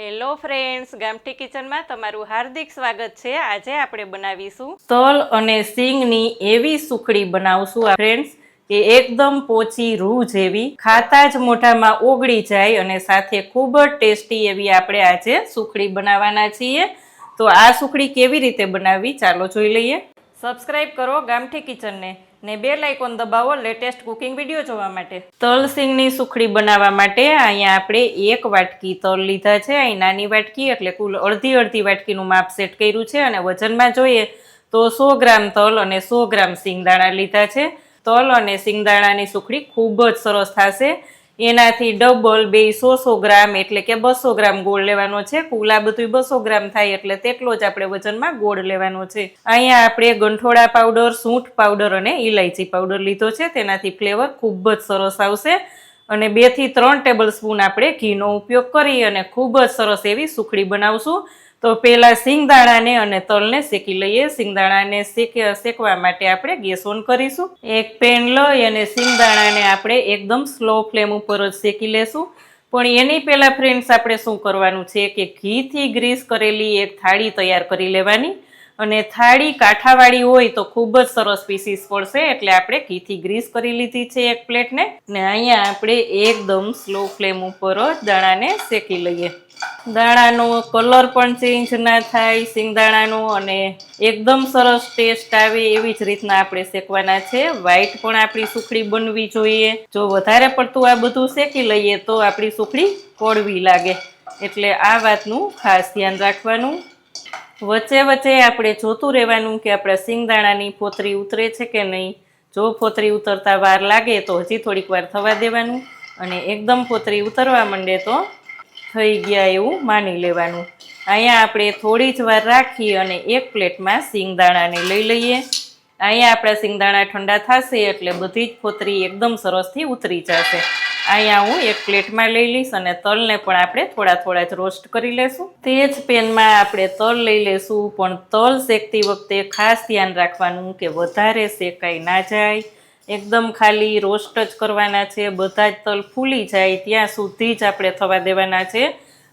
Hello friends, ગામઠી કિચનમાં તમારું હાર્દિક સ્વાગત છે। આજે આપણે બનાવીશું તલ અને સિંગની એવી સુખડી બનાવશું ફ્રેન્ડ્સ કે એકદમ પોચી રૂ જેવી, ખાતા જ મોઢામાં ઓગળી જાય અને સાથે ખૂબ જ ટેસ્ટી એવી આપણે આજે સુખડી બનાવવાના છીએ। તો આ સુખડી કેવી રીતે બનાવવી ચાલો જોઈ લઈએ। સબસ્ક્રાઇબ કરો ગામઠી કિચનને ને બેલ આઇકોન દબાવો લેટેસ્ટ કુકિંગ વિડીયો જોવા માટે। તલ સિંગની સુખડી બનાવવા માટે અહીંયા આપણે 1 વાટકી તલ લીધા છે। અહીં નાની વાટકી એટલે કુલ અડધી વાટકીનું માપ સેટ કર્યું છે અને વજનમાં જોઈએ તો 100 ગ્રામ તલ અને 100 ગ્રામ સિંગદાણા લીધા છે। તલ અને સિંગદાણાની સુખડી ખૂબ જ સરસ થશે। એનાથી ડબલ 100 ગ્રામ એટલે કે 200 ગ્રામ ગોળ લેવાનો છે। કુલ આ બધું 200 ગ્રામ થાય એટલે તેટલો જ આપણે વજનમાં ગોળ લેવાનો છે। અહીંયા આપણે ગંઠોડા પાવડર, સૂંઠ પાવડર અને ઇલાયચી પાવડર લીધો છે, તેનાથી ફ્લેવર ખૂબ જ સરસ આવશે। અને 2 થી 3 ટેબલ સ્પૂન આપણે ઘીનો ઉપયોગ કરી અને ખૂબ જ સરસ એવી સુખડી બનાવશું। તો પહેલા સિંગદાણાને અને તલને શેકી લઈએ। સિંગદાણાને શેકવા માટે આપણે ગેસ ઓન કરીશું। એક પેન લઈ અને સિંગદાણાને આપણે એકદમ સ્લો ફ્લેમ ઉપર જ શેકી લેશું। પણ એની પહેલા ફ્રેન્ડ્સ આપણે શું કરવાનું છે કે ઘીથી ગ્રીસ કરેલી એક થાળી તૈયાર કરી લેવાની અને થાળી કાંઠાવાળી હોય તો ખૂબ જ સરસ પીસીસ પડશે, એટલે આપણે ઘીથી ગ્રીસ કરી લીધી છે એક પ્લેટને ને અહીંયા આપણે એકદમ સ્લો ફ્લેમ ઉપર જ દાણાને શેકી લઈએ। દાણાનો કલર પણ ચેન્જ ના થાય સિંગદાણાનો અને એકદમ સરસ ટેસ્ટ આવે એવી જ રીતના આપણે શેકવાના છે। વ્હાઈટ પણ આપણી સુખડી બનવી જોઈએ। જો વધારે પડતું આ બધું શેકી લઈએ તો આપણી સુખડી કડવી લાગે, એટલે આ વાતનું ખાસ ધ્યાન રાખવાનું। વચ્ચે વચ્ચે આપણે જોતું રહેવાનું કે આપણા સિંગદાણાની ફોતરી ઉતરે છે કે નહીં। જો ફોતરી ઉતરતા વાર લાગે તો હજી થોડીક વાર થવા દેવાનું અને એકદમ ફોતરી ઉતરવા માંડે તો થઈ ગયા એવું માની લેવાનું। અહીંયા આપણે થોડી જ વાર રાખી અને એક પ્લેટમાં સિંગદાણાને લઈ લઈએ। અહીંયા આપણા સિંગદાણા ઠંડા થશે એટલે બધી જ ફોતરી એકદમ સરસથી ઉતરી જશે। અહીંયા હું એક પ્લેટમાં લઈ લઈશ અને તલને પણ આપણે થોડા જ રોસ્ટ કરી લેશું। તે જ પેનમાં આપણે તલ લઈ લેશું, પણ તલ શેકતી વખતે ખાસ ધ્યાન રાખવાનું કે વધારે શેકાઈ ના જાય। એકદમ ખાલી રોસ્ટ જ કરવાના છે। બધા જ તલ ફૂલી જાય ત્યાં સુધી જ આપણે થવા દેવાના છે,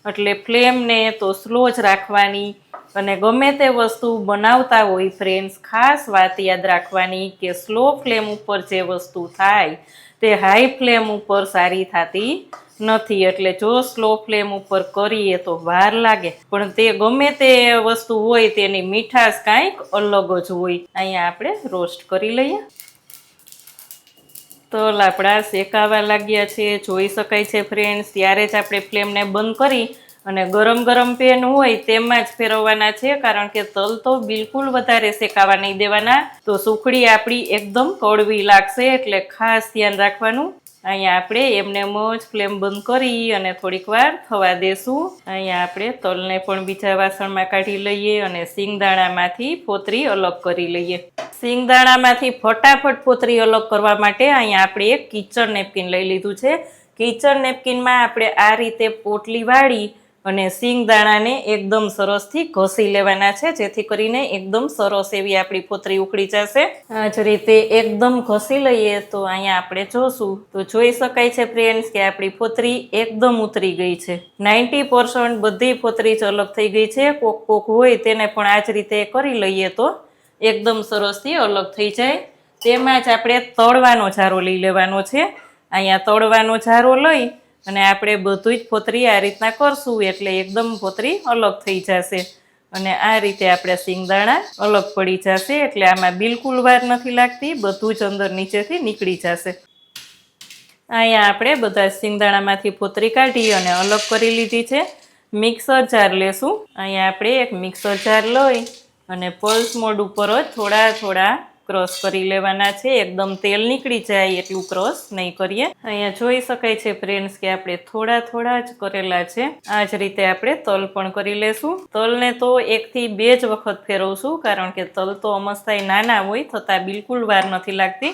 એટલે ફ્લેમને તો સ્લો જ રાખવાની। અને ગમે તે વસ્તુ બનાવતા હોય ફ્રેન્ડ્સ, ખાસ વાત યાદ રાખવાની કે સ્લો ફ્લેમ ઉપર જે વસ્તુ થાય તે હાઈ ફ્લેમ ઉપર સારી થતી નથી। એટલે જો સ્લો ફ્લેમ ઉપર કરીએ તો વાર લાગે, પણ તે ગમે તે વસ્તુ હોય તેની મીઠાશ કાંઈક અલગ જ હોય। અહીંયા આપણે રોસ્ટ કરી લઈએ। તલ આપણા શેકાવા લાગ્યા છે, જોઈ શકાય છે ફ્રેન્ડ્સ। ત્યારે જ આપણે ફ્લેમને બંધ કરી અને ગરમ પેન હોય તેમાં જ ફેરવવાના છે, કારણ કે તલ તો બિલકુલ વધારે શેકાવા નહીં દેવાના, તો સુખડી આપણી એકદમ કડવી લાગશે, એટલે ખાસ ધ્યાન રાખવાનું। અહીંયા આપણે એમને જ ફ્લેમ બંધ કરી અને થોડીક વાર થવા દેશું। અહીંયા આપણે તલને પણ બીજા વાસણમાં કાઢી લઈએ અને સિંગદાણામાંથી ફોતરી અલગ કરી લઈએ। સિંગદાણામાંથી ફટાફટ ફોતરી અલગ કરવા માટે અહીંયા આપણે એક કિચન નેપકિન લઈ લીધું છે। કિચન નેપકિનમાં આપણે આ રીતે પોટલી વાળી અને સિંગદાણાને એકદમ સરસથી ઘસી લેવાના છે, જેથી કરીને એકદમ સરસ એવી આપણી ફોતરી ઉકળી જશે। આ જ રીતે એકદમ ઘસી લઈએ તો અહીંયા આપણે જોશું તો જોઈ શકાય છે ફ્રેન્ડ્સ કે આપણી ફોતરી એકદમ ઉતરી ગઈ છે। 90% બધી ફોતરી જ અલગ થઈ ગઈ છે। કોક હોય તેને પણ આ જ રીતે કરી લઈએ તો એકદમ સરસથી અલગ થઈ જાય। તેમાં જ આપણે તળવાનો જારો લઈ લેવાનો છે। અહીંયા તળવાનો જારો લઈ અને આપણે બધું જ ફોતરી આ રીતના કરશું એટલે એકદમ ફોતરી અલગ થઈ જશે અને આ રીતે આપણે સિંગદાણા અલગ પડી જશે, એટલે આમાં બિલકુલ વાર નથી લાગતી, બધું જ અંદર નીચેથી નીકળી જશે। અહીંયા આપણે બધા સિંગદાણામાંથી ફોતરી કાઢી અને અલગ કરી લીધી છે। મિક્સર જાર લેશું। અહીંયા આપણે એક મિક્સર જાર લઈ અને પલ્સ મોડ ઉપર જ થોડા ક્રશ કરી લેવાના છે। એકદમ તેલ નીકળી જાય એટલું ક્રશ નહીં કરીએ। અહીંયા જોઈ શકાય છે ફ્રેન્ડ્સ કે આપણે થોડા જ કરેલા છે। આ જ રીતે આપણે તલ પણ કરી લેશું। તલને તો 1 થી 2 જ વખત ફેરવશું, કારણ કે તલ તો અમસ્તા નાના હોય છતાં બિલકુલ વાર નથી લાગતી।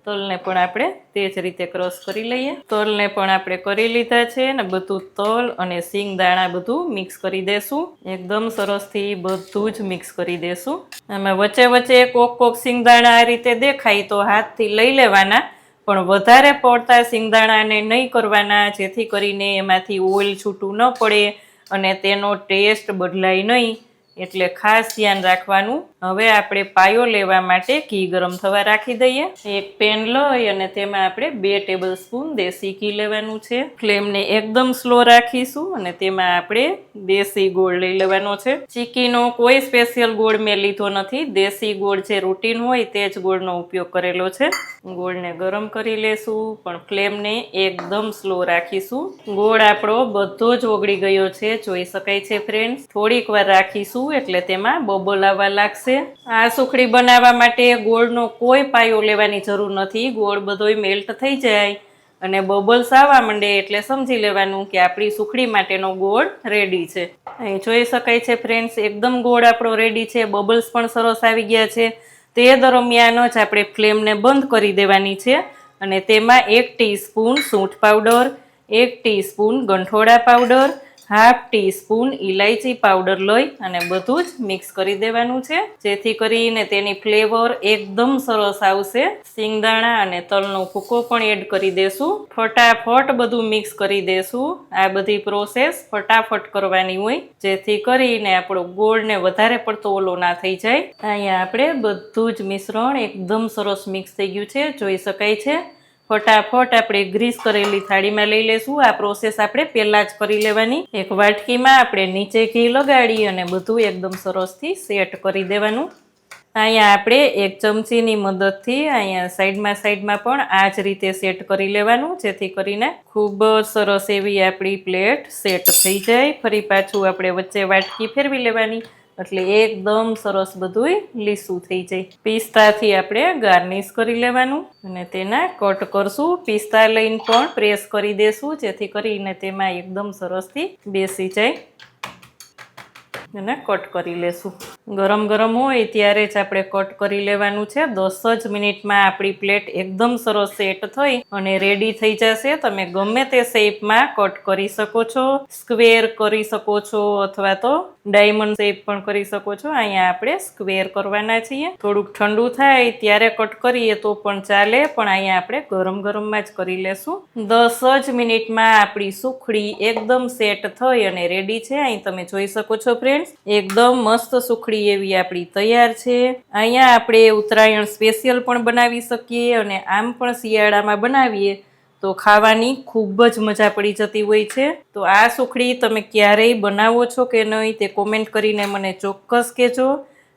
તલને પણ આપણે તે જ રીતે ક્રશ કરી લઈએ। તલને પણ આપણે કરી લીધા છે ને બધું તલ અને સિંગદાણા બધું મિક્સ કરી દેશું। એકદમ સરસથી બધું જ મિક્સ કરી દેશું। આમાં વચ્ચે કોક સિંગદાણા આ રીતે દેખાય તો હાથથી લઈ લેવાના, પણ વધારે પડતા સિંગદાણાને નહીં કરવાના, જેથી કરીને એમાંથી ઓઇલ છૂટું ન પડે અને તેનો ટેસ્ટ બદલાય નહીં, એટલે ખાસ ધ્યાન રાખવાનું. હવે આપણે પાયો લેવા માટે ઘી ગરમ થવા રાખી દઈએ. એક પેન લઈ અને તેમાં આપણે 2 ટેબલ સ્પૂન દેશી ઘી લેવાનું છે. ફ્લેમને એકદમ સ્લો રાખીશું અને તેમાં આપણે દેશી ગોળ લઈ લેવાનો છે. ચીકીનો કોઈ સ્પેશિયલ ગોળ મેં લીધો નથી, દેશી ગોળ જે રૂટીન હોય તે જ ગોળનો ઉપયોગ કરેલો છે. ગોળને ગરમ કરી લેશું, પણ ફ્લેમને એકદમ સ્લો રાખીશું. ગોળ આપણો બધો જ ઓગળી ગયો છે, જોઈ શકાય છે ફ્રેન્ડ્સ. થોડીક વાર રાખીશું એટલે તેમાં બબલ આવવા લાગશે. આ સુખડી બનાવવા માટે ગોળનો કોઈ પાયો લેવાની જરૂર નથી. ગોળ બધોય મેલ્ટ થઈ જાય અને બબલ્સ આવવા માંડે એટલે સમજી લેવાનું કે આપણી સુખડી માટેનો ગોળ રેડી છે. અહીં જોઈ શકાય છે ફ્રેન્ડ્સ, એકદમ ગોળ આપણો રેડી છે, બબલ્સ પણ સરસ આવી ગયા છે. તે દરમિયાન જ આપણે ફ્લેમને બંધ કરી દેવાની છે અને તેમાં 1 ટીસ્પૂન સૂંઠ પાવડર, 1 ટીસ્પૂન ગંઠોડા પાવડર, 1/2 ટીસ્પૂન ઇલાયચી પાવડર લઈ અને બધું જ મિક્સ કરી દેવાનું છે, જેથી કરીને તેની ફ્લેવર એકદમ સરસ આવશે. સિંગદાણા અને તલનો ભૂકો પણ એડ કરી દેશું. ફટાફટ બધું મિક્સ કરી દેશું. આ બધી પ્રોસેસ ફટાફટ કરવાની હોય, જેથી કરીને આપણો ગોળને વધારે પડતો ઓલો ના થઈ જાય. અહીંયા આપણે બધું જ મિશ્રણ એકદમ સરસ મિક્સ થઈ ગયું છે, જોઈ શકાય છે. ફટાફટ આપણે ગ્રીસ કરેલી થાળીમાં લઈ લેશું. આ પ્રોસેસ આપણે પહેલા જ કરી લેવાની. એક વાટકીમાં આપણે નીચે ઘી લગાડી અને બધું એકદમ સરસથી સેટ કરી દેવાનું. અહીંયા આપણે 1 ચમચીની મદદથી અહીંયા સાઈડમાં પણ આ જ રીતે સેટ કરી લેવાનું, જેથી કરીને ખૂબ જ સરસ એવી આપણી પ્લેટ સેટ થઈ જાય. ફરી પાછું આપણે વચ્ચે વાટકી ફેરવી લેવાની એટલે એકદમ સરસ બધુંય લીસું થઈ જાય. પિસ્તાથી આપણે ગાર્નિશ કરી લેવાનું અને તેના કટ કરશું. પિસ્તા લઈને પણ પ્રેસ કરી દેશું, જેથી કરીને તેમાં એકદમ સરસથી બેસી જાય અને કટ કરી લેશું. ગરમ ગરમ હોય ત્યારે જ આપણે કટ કરી લેવાનું છે. 10 જ મિનિટમાં આપણી પ્લેટ એકદમ સરસ સેટ થઈ અને રેડી થઈ જશે. તમે ગમે તે શેપમાં કટ કરી શકો છો, સ્ક્વેર કરી શકો છો અથવા તો ડાયમંડ શેપ પણ કરી શકો છો. અહીંયા આપણે સ્ક્વેર કરવાના છીએ. થોડુંક ઠંડુ થાય ત્યારે કટ કરીએ તો પણ ચાલે, પણ અહીંયા આપણે ગરમ ગરમમાં જ કરી લેશું. 10 જ મિનિટમાં આપણી સુખડી એકદમ સેટ થઈ અને રેડી છે. અહીં તમે જોઈ શકો છો ફ્રેન્ડ, એકદમ મસ્ત સુખડી એવી આપણી તૈયાર છે. અહીંયા આપણે ઉત્તરાયણ સ્પેશિયલ પણ બનાવી શકીએ અને આમ પણ શિયાળામાં બનાવીએ તો ખાવાની ખૂબ જ મજા પડી જતી હોય છે. તો આ સુખડી તમે ક્યારેય બનાવો છો કે નહીં તે કોમેન્ટ કરીને મને ચોક્કસ કહેજો.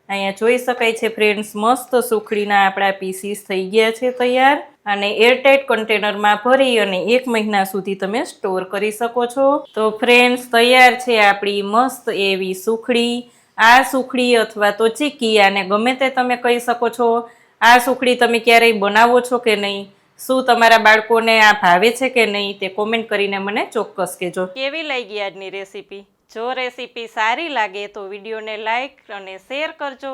અહીંયા જોઈ શકાય છે ફ્રેન્ડ્સ, મસ્ત સુખડીના આપણા પીસીસ થઈ ગયા છે તૈયાર. અને એરટાઇટ કન્ટેનરમાં ભરી અને 1 મહિના સુધી તમે સ્ટોર કરી શકો છો. તો ફ્રેન્ડ્સ, તૈયાર છે આપણી મસ્ત એવી સુખડી. આ સુખડી અથવા તો ચીકી, આને ગમે તે તમે કહી શકો છો. આ સુખડી તમે ક્યારેય બનાવો છો કે નહીં? શું તમારા બાળકોને આ ભાવે છે કે નહીં તે કોમેન્ટ કરીને મને ચોક્કસ કહેજો. કેવી લાગી આજની રેસીપી? જો રેસીપી સારી લાગે તો વિડીયોને લાઈક અને શેર કરજો.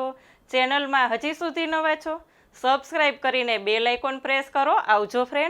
ચેનલમાં હજી સુધી નવા છો, સબસ્ક્રાઈબ કરીને બેલ આઇકોન પ્રેસ કરો. આવજો ફ્રેન્ડ.